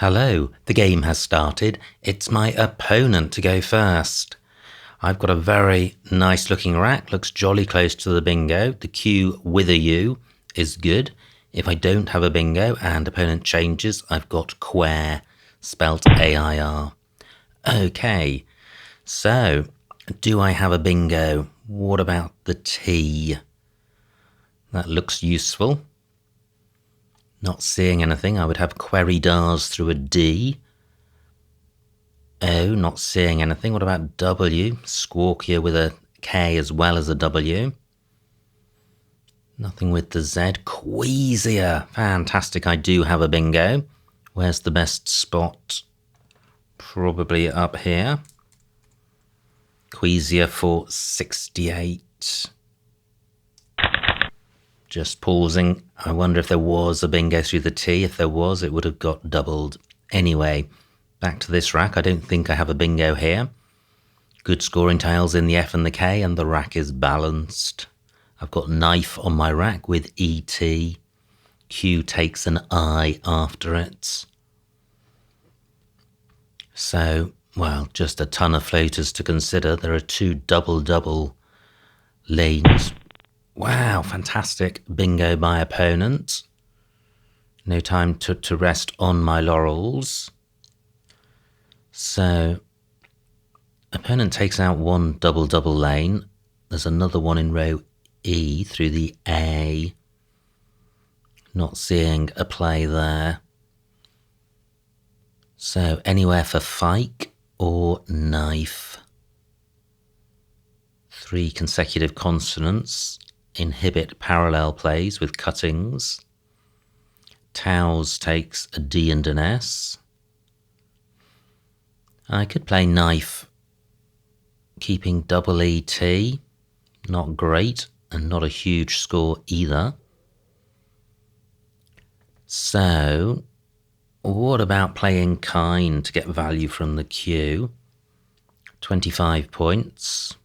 Hello, the game has started. It's my opponent to go first. I've got a very nice looking rack, looks jolly close to the bingo. The Q with a U is good. If I don't have a bingo and opponent changes, I've got quair, spelt A-I-R. Okay, so do I have a bingo? What about the T? That looks useful. Not seeing anything. I would have query dars through a D. O, not seeing anything. What about W? Squawkier with a K as well as a W. Nothing with the Z. Queasier. Fantastic, I do have a bingo. Where's the best spot? Probably up here. Queasier for 68. Just pausing. I wonder if there was a bingo through the T. If there was, it would have got doubled. Anyway, back to this rack. I don't think I have a bingo here. Good scoring tiles in the F and the K, and the rack is balanced. I've got knife on my rack with ET. Q takes an I after it. So, well, just a ton of floaters to consider. There are two double lanes. Wow, fantastic bingo by opponent. No time to rest on my laurels. So, opponent takes out one double lane. There's another one in row E through the A. Not seeing a play there. So, anywhere for fike or knife. 3 consecutive consonants inhibit parallel plays with cuttings. Towels takes a D and an S. I could play knife, keeping double ET. Not great, and not a huge score either. So, what about playing kind to get value from the Q? 25 points.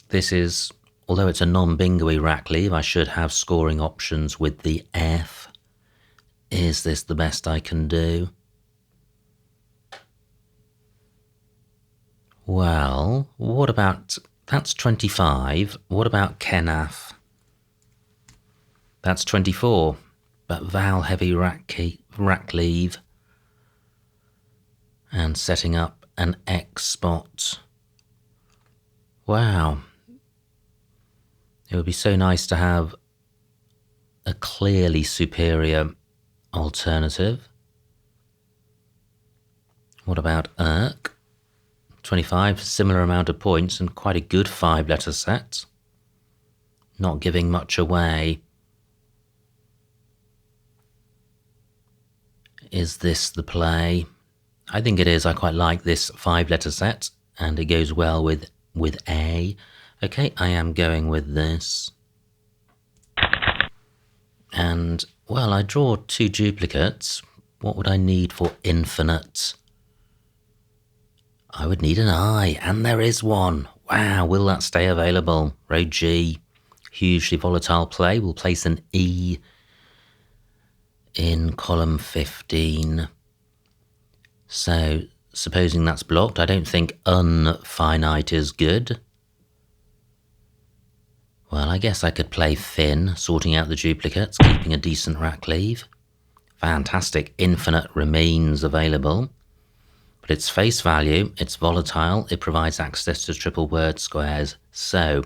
This is, although it's a non-bingo-y rack leave, I should have scoring options with the F. Is this the best I can do? Well, what about, that's 25. What about Kenaf? That's 24, but Val heavy rack leave and setting up an X spot. Wow. It would be so nice to have a clearly superior alternative. What about Irk? 25, similar amount of points and quite a good 5-letter set. Not giving much away. Is this the play? I think it is. I quite like this 5-letter set and it goes well with A. Okay, I am going with this. And, well, I draw 2 duplicates. What would I need for infinite? I would need an I, and there is one. Wow, will that stay available? Row G, hugely volatile play. We'll place an E in column 15. So, supposing that's blocked, I don't think unfinite is good. Well, I guess I could play thin, sorting out the duplicates, keeping a decent rack leave. Fantastic, infinite remains available. But it's face value, it's volatile, it provides access to triple word squares. So,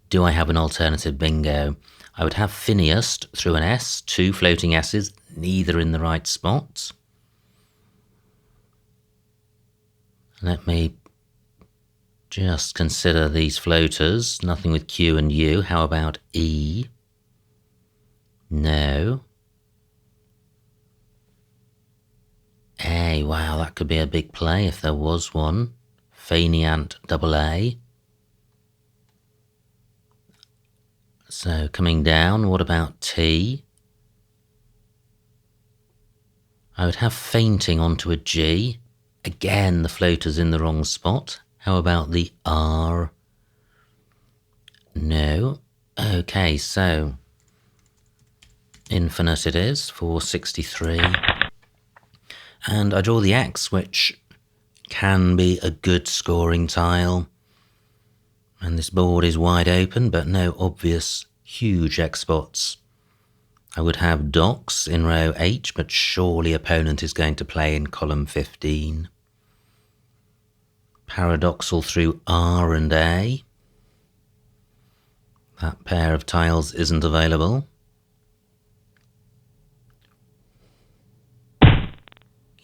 do I have an alternative bingo? I would have Phineas through an S, 2 floating S's, neither in the right spot. Let me just consider these floaters. Nothing with Q and U. How about E? No. A. Wow, that could be a big play if there was one. Fainéant double A. So coming down, what about T? I would have fainting onto a G. Again, the floater's in the wrong spot. How about the R? No. Okay, so Infinite it is, 463. And I draw the X, which can be a good scoring tile. And this board is wide open, but no obvious huge X spots. I would have docks in row H, but surely opponent is going to play in column 15. Paradoxal through R and A. That pair of tiles isn't available.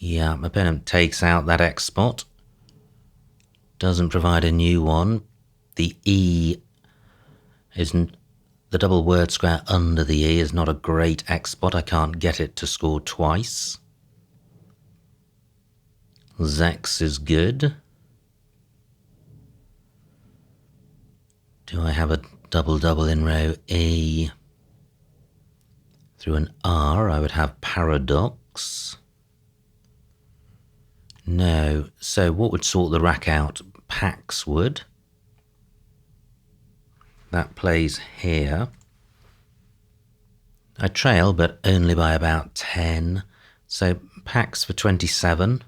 Yeah, my opponent takes out that X spot. Doesn't provide a new one. The E isn't... The double word square under the E is not a great X spot. I can't get it to score twice. Zex is good. Do I have a double in row E? Through an R, I would have paradox. No. So what would sort the rack out? Pax would. That plays here. I trail, but only by about 10. So Pax for 27.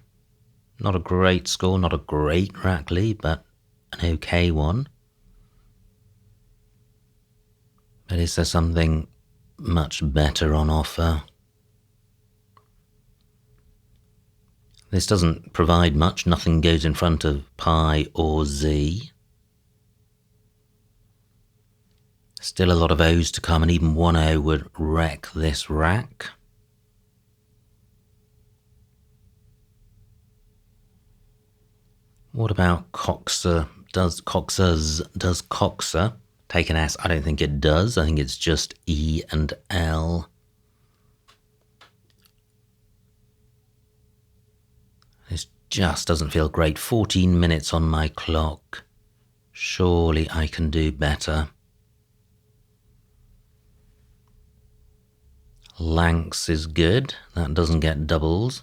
Not a great score, not a great rack lead, but an okay one. But is there something much better on offer? This doesn't provide much. Nothing goes in front of pi or z. Still a lot of O's to come, and even one O would wreck this rack. What about Coxer? Does Coxer take an S? I don't think it does. I think it's just E and L. This just doesn't feel great. 14 minutes on my clock. Surely I can do better. Lanx is good. That doesn't get doubles.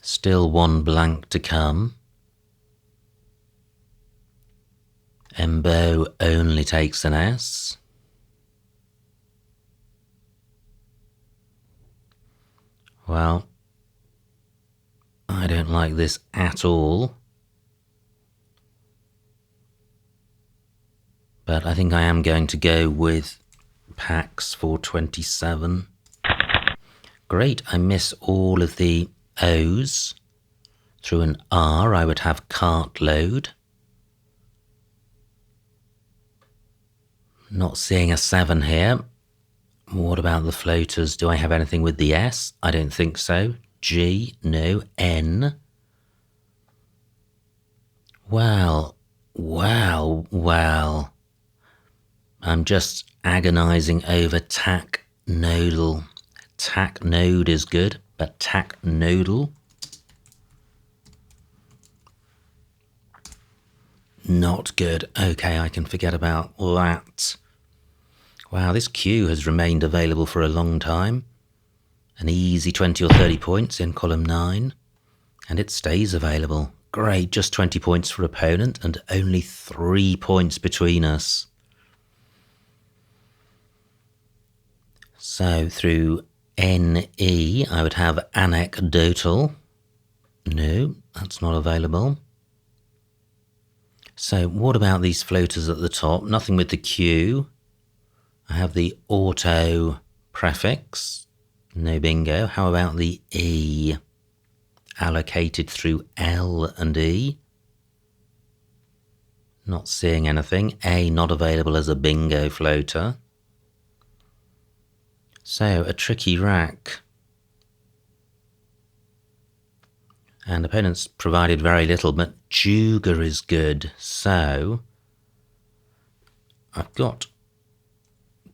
Still one blank to come. Embo only takes an S. Well, I don't like this at all. But I think I am going to go with Pax for 27. Great, I miss all of the O's. Through an R, I would have cartload. Not seeing a 7 here. What about the floaters? Do I have anything with the S? I don't think so. G, no. N. Well. I'm just agonizing over tack nodal. Tack node is good, but tack nodal? Not good. Okay, I can forget about that. Wow, this Q has remained available for a long time. An easy 20 or 30 points in column 9. And it stays available. Great, just 20 points for opponent and only 3 points between us. So through NE, I would have anecdotal. No, that's not available. So what about these floaters at the top? Nothing with the Q. I have the auto prefix. No bingo. How about the E? Allocated through L and E. Not seeing anything. A not available as a bingo floater. So, a tricky rack. And opponents provided very little, but Juga is good. So, I've got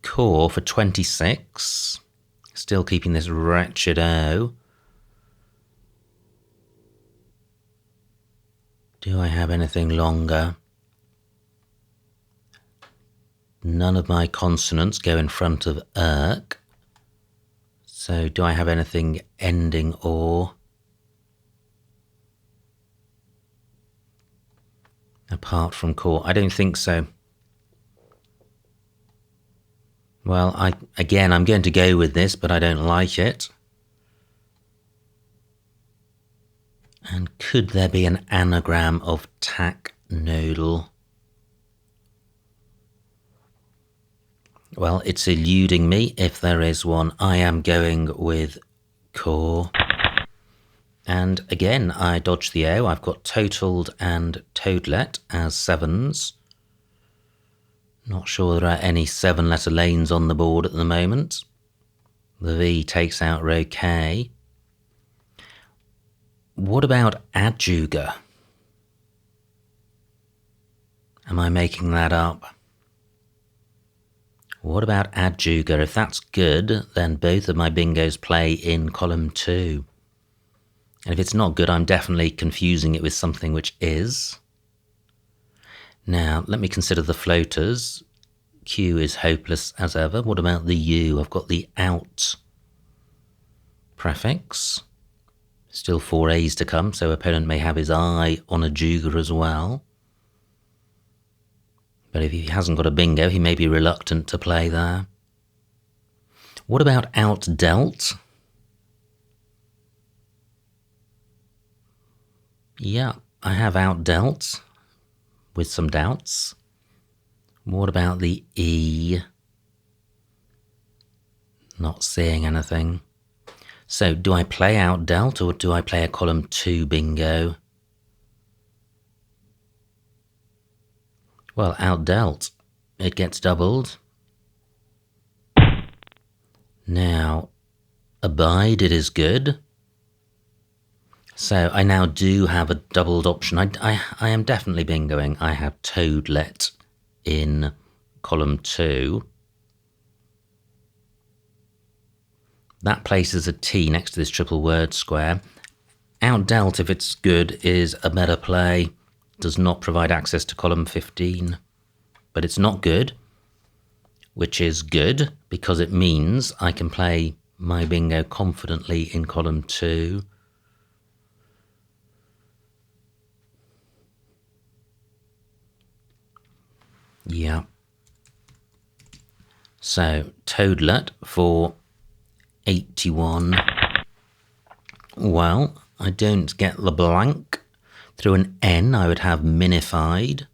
core for 26. Still keeping this wretched O. Do I have anything longer? None of my consonants go in front of erk. So do I have anything ending or? Apart from core, I don't think so. Well, I'm going to go with this, but I don't like it. And could there be an anagram of tack noodle? Well, it's eluding me if there is one. I am going with core. And again, I dodged the O. I've got totaled and toadlet as 7s. Not sure there are any 7-letter lanes on the board at the moment. The V takes out row K. What about adjuga? Am I making that up? What about adjuga? If that's good, then both of my bingos play in column 2. And if it's not good, I'm definitely confusing it with something which is. Now, let me consider the floaters. Q is hopeless as ever. What about the U? I've got the out prefix. Still 4 A's to come, so opponent may have his eye on a juga as well. But if he hasn't got a bingo, he may be reluctant to play there. What about out dealt? Yeah, I have out dealt with some doubts. What about the E? Not seeing anything. So do I play out dealt or do I play a column 2 bingo? Well, out dealt. It gets doubled. Now, abide, it is good. So I now do have a doubled option. I am definitely bingoing. I have toadlet in column 2. That places a T next to this triple word square. Out dealt, if it's good, is a better play. Does not provide access to column 15. But it's not good, which is good because it means I can play my bingo confidently in column 2. Yeah. So, toadlet for 81. Well, I don't get the blank. Through an N, I would have minified,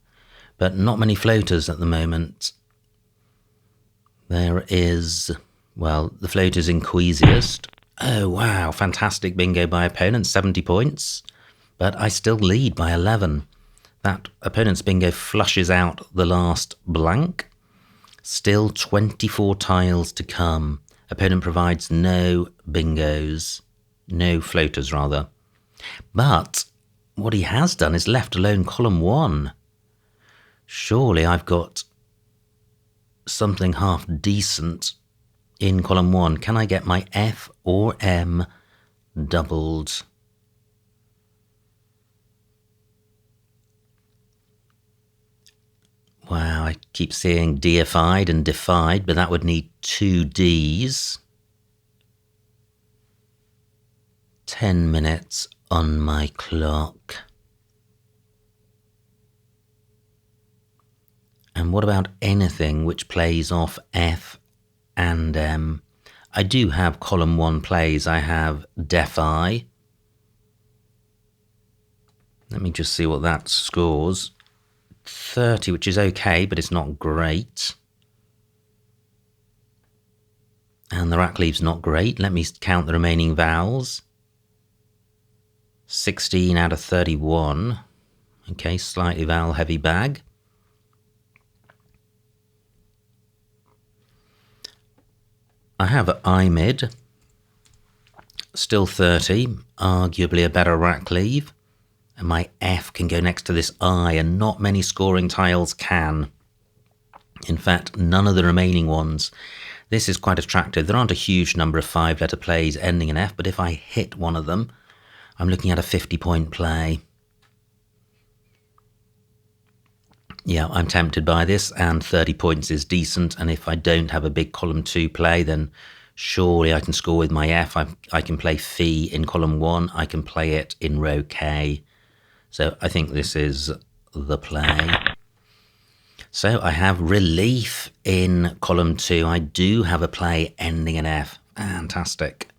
but not many floaters at the moment. There is, well, the floater's enthusiast. Oh, wow, fantastic bingo by opponent, 70 points. But I still lead by 11. That opponent's bingo flushes out the last blank. Still 24 tiles to come. Opponent provides no bingos, no floaters rather. But what he has done is left alone column 1. Surely I've got something half decent in column 1. Can I get my F or M doubled? Wow, I keep seeing deified and defied, but that would need 2 Ds. 10 minutes on my clock. And what about anything which plays off F and M? I do have column 1 plays. I have defi. Let me just see what that scores. 30, which is okay, but it's not great. And the rack leave's not great. Let me count the remaining vowels. 16 out of 31. Okay, slightly vowel heavy bag. I have IMID. Still 30. Arguably a better rack leave. And my F can go next to this I, and not many scoring tiles can. In fact, none of the remaining ones. This is quite attractive. There aren't a huge number of 5-letter plays ending in F, but if I hit one of them, I'm looking at a 50-point play. Yeah, I'm tempted by this, and 30 points is decent, and if I don't have a big column 2 play, then surely I can score with my F. I can play Phi in column 1. I can play it in row K. So I think this is the play. So I have relief in column 2. I do have a play ending in F. Fantastic.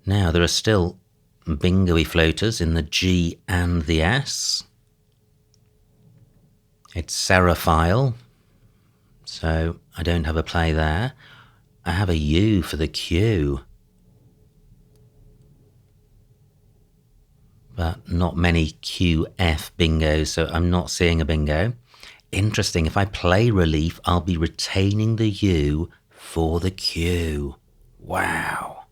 Now there are still bingo-y floaters in the G and the S. It's Seraphile, so I don't have a play there. I have a U for the Q, but not many QF bingos, so I'm not seeing a bingo. Interesting, if I play relief, I'll be retaining the U for the Q. Wow.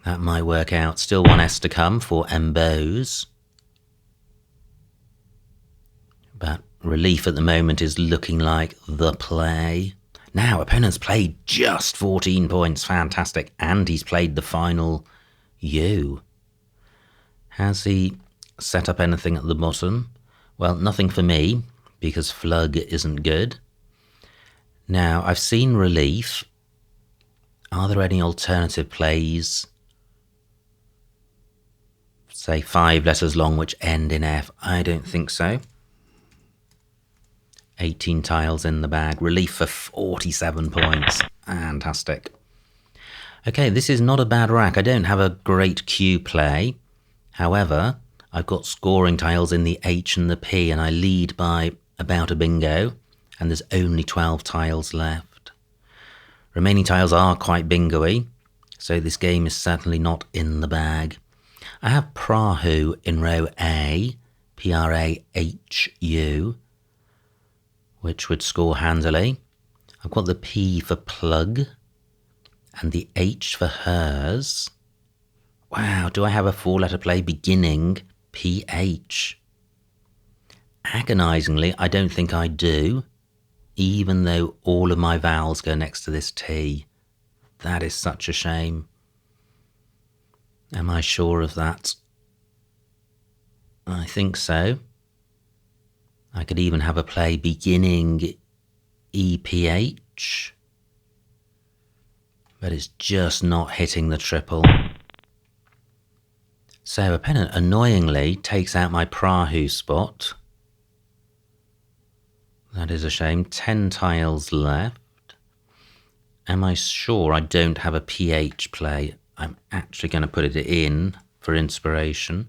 That might work out. Still one S to come for Embose. But relief at the moment is looking like the play. Now, opponent's played just 14 points. Fantastic. And he's played the final U. Has he set up anything at the bottom? Well, nothing for me, because Flug isn't good. Now, I've seen relief. Are there any alternative plays? Say 5 letters long which end in F. I don't think so. 18 tiles in the bag. Relief for 47 points. Fantastic. Okay, this is not a bad rack. I don't have a great Q play. However, I've got scoring tiles in the H and the P, and I lead by about a bingo, and there's only 12 tiles left. Remaining tiles are quite bingo-y, so this game is certainly not in the bag. I have Prahu in row A, Prahu, which would score handily. I've got the P for plug, and the H for hers. Wow, do I have a 4-letter play beginning PH? Agonisingly, I don't think I do, even though all of my vowels go next to this T. That is such a shame. Am I sure of that? I think so. I could even have a play beginning EPH, but it's just not hitting the triple. So opponent annoyingly takes out my Prahu spot. That is a shame. 10 tiles left. Am I sure I don't have a PH play? I'm actually going to put it in for inspiration.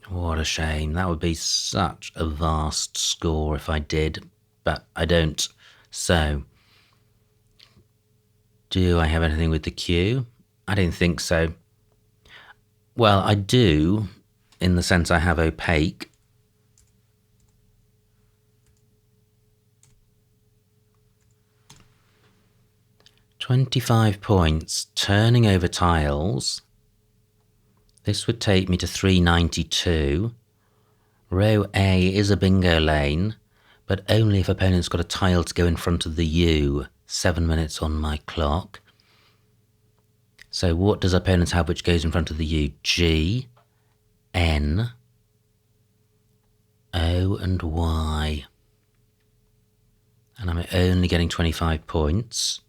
What a shame. That would be such a vast score if I did, but I don't. So, do I have anything with the Q? I don't think so. Well, I do, in the sense I have opaque. £25 points, turning over tiles. This would take me to 392. Row A is a bingo lane, but only if opponent's got a tile to go in front of the U. 7 minutes on my clock. So what does opponent have which goes in front of the U? G, N, O and Y. And I'm only getting 25 points.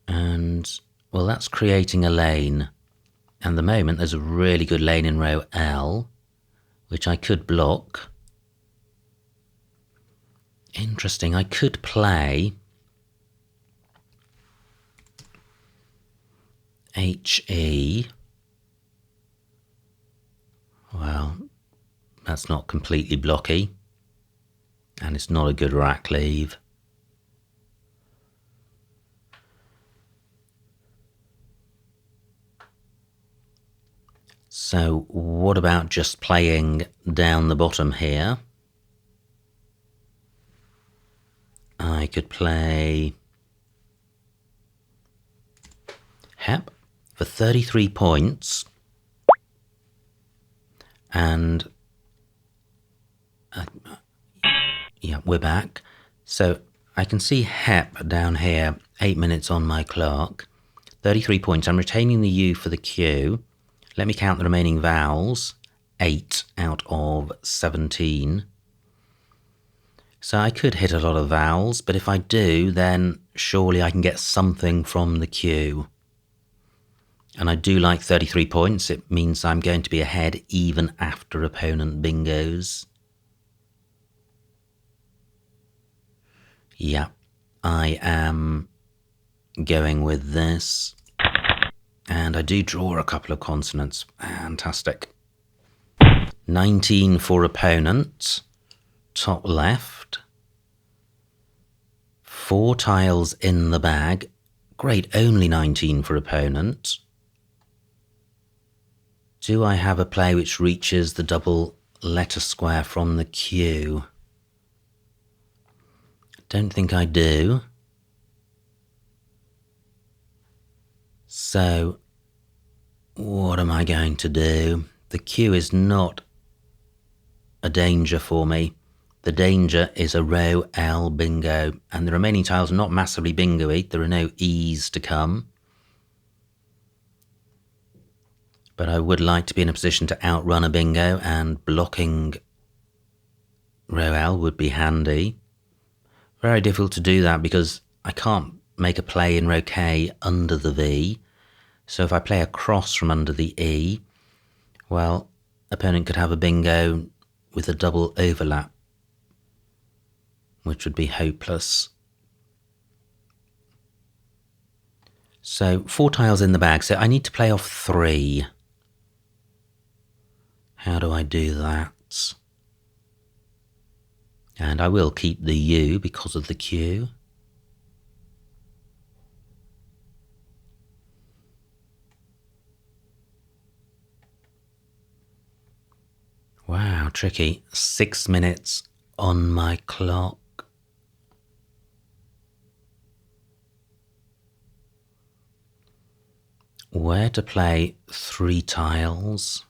And, well, that's creating a lane. And at the moment, there's a really good lane in row L, which I could block. Interesting, I could play HE. Well, that's not completely blocky. And it's not a good rack leave. So what about just playing down the bottom here? I could play Hep for 33 points. And yeah, we're back. So I can see Hep down here, 8 minutes on my clock. 33 points. I'm retaining the U for the Q. Let me count the remaining vowels. 8 out of 17. So I could hit a lot of vowels, but if I do, then surely I can get something from the Q. And I do like 33 points. It means I'm going to be ahead even after opponent bingos. Yeah, I am going with this. And I do draw a couple of consonants. Fantastic. 19 for opponent, top left. 4 tiles in the bag. Great, only 19 for opponent. Do I have a play which reaches the double letter square from the queue? Don't think I do. So, what am I going to do? The queue is not a danger for me. The danger is a row L bingo, and the remaining tiles are not massively bingo-y. There are no E's to come. But I would like to be in a position to outrun a bingo, and blocking row L would be handy. Very difficult to do that because I can't make a play in row K under the V. So if I play across from under the E, well, opponent could have a bingo with a double overlap, which would be hopeless. So 4 tiles in the bag, so I need to play off 3. How do I do that? And I will keep the U because of the Q. Wow, tricky. 6 minutes on my clock. Where to play 3 tiles?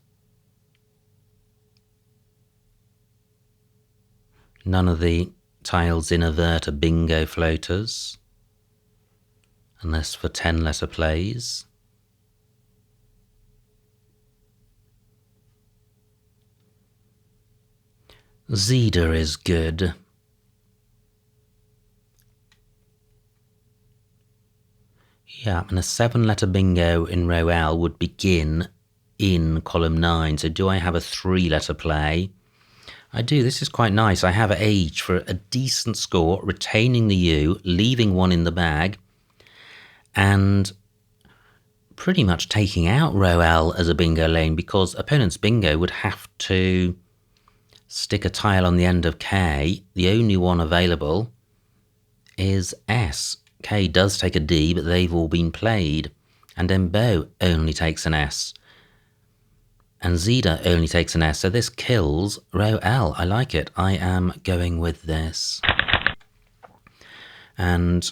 None of the tiles in a vert are bingo floaters, unless for 10 letter plays. Zeta is good. Yeah, and a 7-letter bingo in row L would begin in column 9. So do I have a 3-letter play? I do. This is quite nice. I have H for a decent score, retaining the U, leaving 1 in the bag, and pretty much taking out row L as a bingo lane, because opponent's bingo would have to stick a tile on the end of K. The only one available is S. K does take a D, but they've all been played. And then Bo only takes an S. And Zeta only takes an S, so this kills row L. I like it. I am going with this. And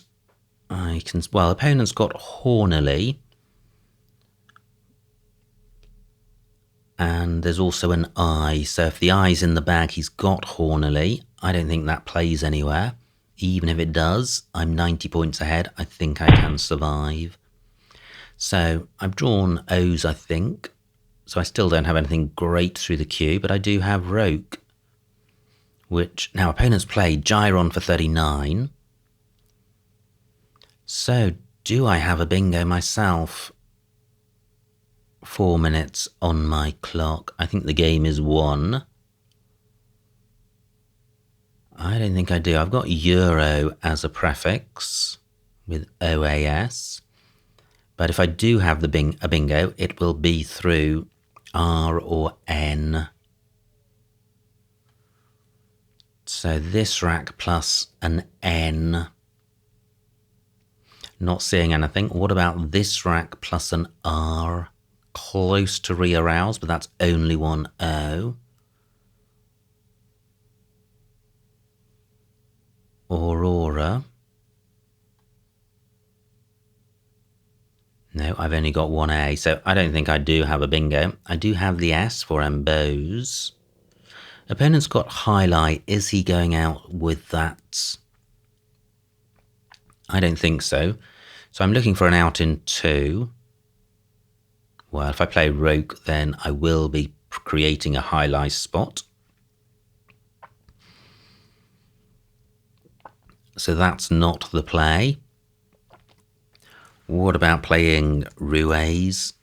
I can... Well, opponent's got Hornily. And there's also an I. So if the I's in the bag, he's got Hornily. I don't think that plays anywhere. Even if it does, I'm 90 points ahead. I think I can survive. So I've drawn O's, I think. So I still don't have anything great through the queue, but I do have Roke, which now opponents played Gyron for 39. So do I have a bingo myself? 4 minutes on my clock. I think the game is won. I don't think I do. I've got Euro as a prefix with OAS. But if I do have a bingo, it will be through R or N. So this rack plus an N. Not seeing anything. What about this rack plus an R? Close to re-arouse, but that's only one O. Aurora. No, I've only got one A, so I don't think I do have a bingo. I do have the S for Embose. Opponent's got Highlight. Is he going out with that? I don't think so. So I'm looking for an out in 2. Well, if I play Roke, then I will be creating a Highlight spot. So that's not the play. What about playing Ruiz?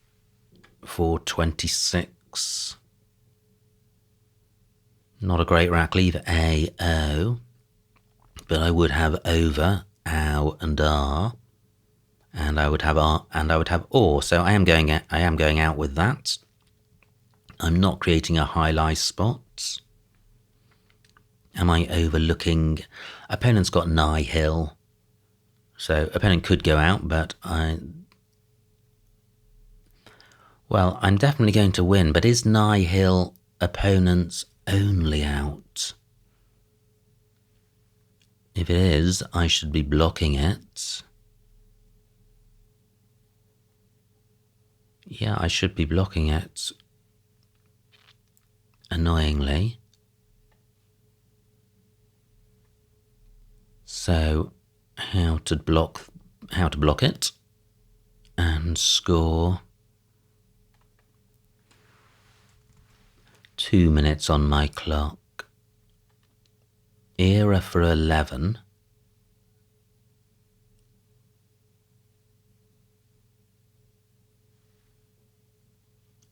for 26. Not a great rack. Leave A, O. But I would have over, ow, and R. And I would have R, and I would have or. So I am going out with that. I'm not creating a highlight spot. Am I overlooking? Opponent's got nihil. So opponent could go out, but well, I'm definitely going to win, but is nihil opponent's only out? If it is, I should be blocking it. Yeah, I should be blocking it. Annoyingly. So, how to block it and score. 2 minutes on my clock. Era for 11.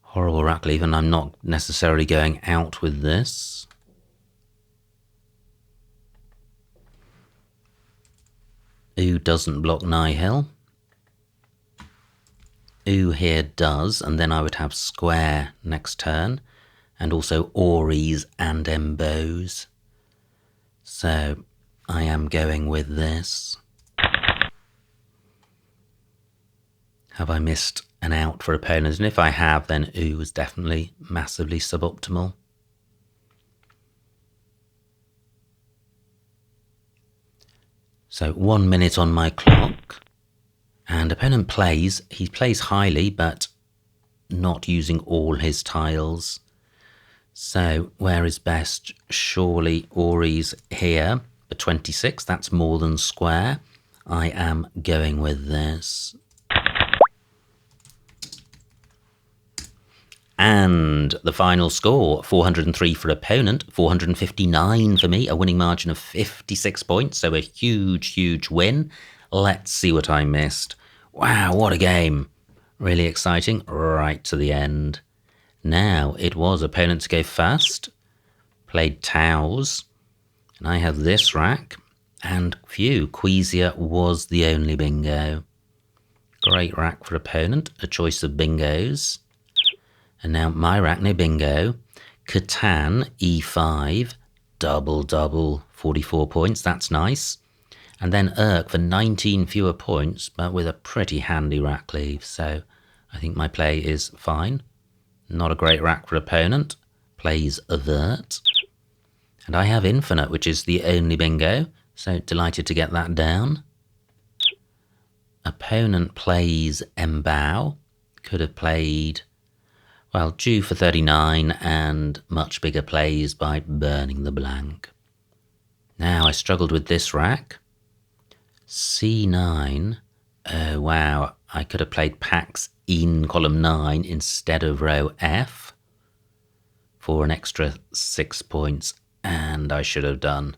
Horrible rack leave, and I'm not necessarily going out with this. Ooh doesn't block nihil. Ooh here does, and then I would have square next turn, and also Auries and Embos. So I am going with this. Have I missed an out for opponents? And if I have, then ooh is definitely massively suboptimal. So 1 minute on my clock. And opponent plays. He plays highly, but not using all his tiles. So where is best? Surely Auries here for 26. That's more than square. I am going with this. And the final score, 403 for opponent, 459 for me, a winning margin of 56 points, so a huge, huge win. Let's see what I missed. Wow, what a game. Really exciting, right to the end. Now, it was opponent to go first, played Taos, and I have this rack, and phew, Queasia was the only bingo. Great rack for opponent, a choice of bingos. And now my rack, no bingo. Catan, E5, double, 44 points, that's nice. And then Urk for 19 fewer points, but with a pretty handy rack leave. So I think my play is fine. Not a great rack for opponent. Plays Avert. And I have Infinite, which is the only bingo. So delighted to get that down. Opponent plays Embow. Could have played... well, due for 39 and much bigger plays by burning the blank. Now I struggled with this rack. C9. Oh wow, I could have played Pax in column 9 instead of row F for an extra 6 points, and I should have done.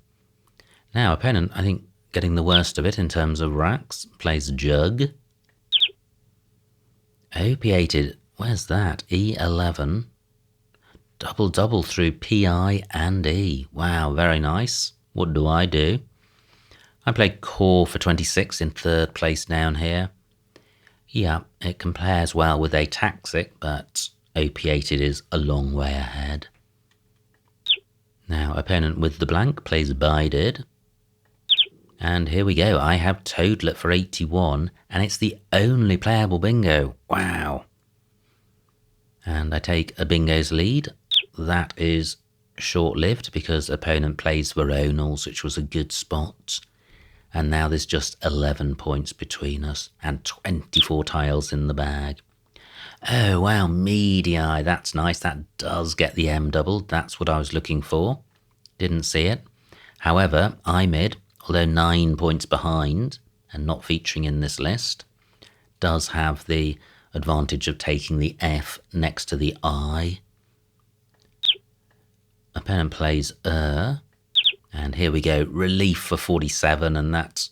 Now opponent, I think, getting the worst of it in terms of racks, plays Jug. Opiated. Where's that? E11. Double through PI and E. Wow, very nice. What do? I played Core for 26 in third place down here. Yeah, it compares well with Ataxic, but Opiated is a long way ahead. Now, opponent with the blank plays Bided. And here we go. I have Toadlet for 81, and it's the only playable bingo. Wow. And I take a bingo's lead. That is short-lived because opponent plays Veronals, which was a good spot. And now there's just 11 points between us and 24 tiles in the bag. Oh, wow, Medii. That's nice. That does get the M doubled. That's what I was looking for. Didn't see it. However, IMID, although 9 points behind and not featuring in this list, does have the advantage of taking the F next to the I. Opponent plays and here we go, relief for 47, and let's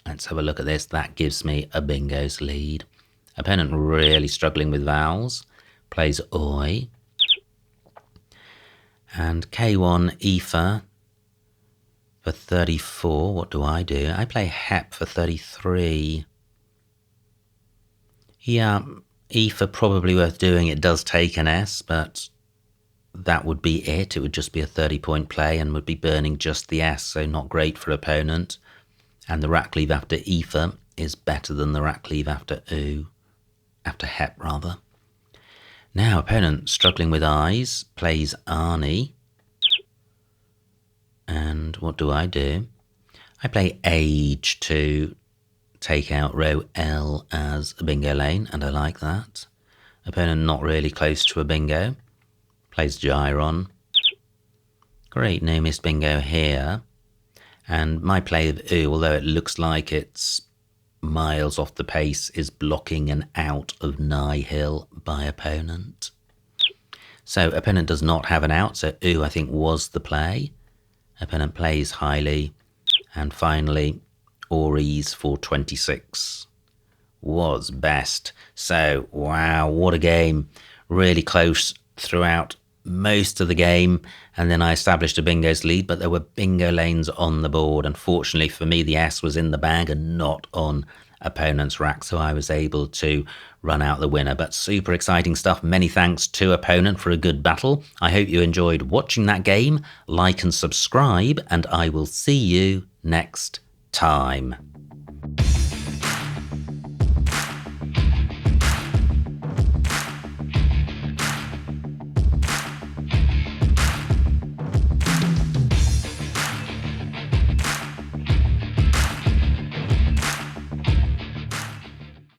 have a look at this. That gives me a bingo's lead. Opponent really struggling with vowels. plays Oi. And K1 Aoife for 34. What do? I play Hep for 33. Yeah, Aoife probably worth doing. It does take an S, but that would be it. It would just be a 30-point play and would be burning just the S, so not great for opponent. And the rack leave after Aoife is better than the rack leave after after Hep rather. Now opponent struggling with eyes plays Arnie. And what do? I play Age to take out row L as a bingo lane, and I like that. Opponent not really close to a bingo. Plays Gyron. Great, no missed bingo here. And my play of although it looks like it's miles off the pace, is blocking an out of Nihil by opponent. So opponent does not have an out, so I think was the play. Opponent plays highly. And finally, Ori's for 26 was best. So, wow, what a game. Really close throughout most of the game. And then I established a bingo's lead, but there were bingo lanes on the board. Unfortunately for me, the S was in the bag and not on opponent's rack, so I was able to run out the winner. But super exciting stuff. Many thanks to opponent for a good battle. I hope you enjoyed watching that game. Like and subscribe, and I will see you next time.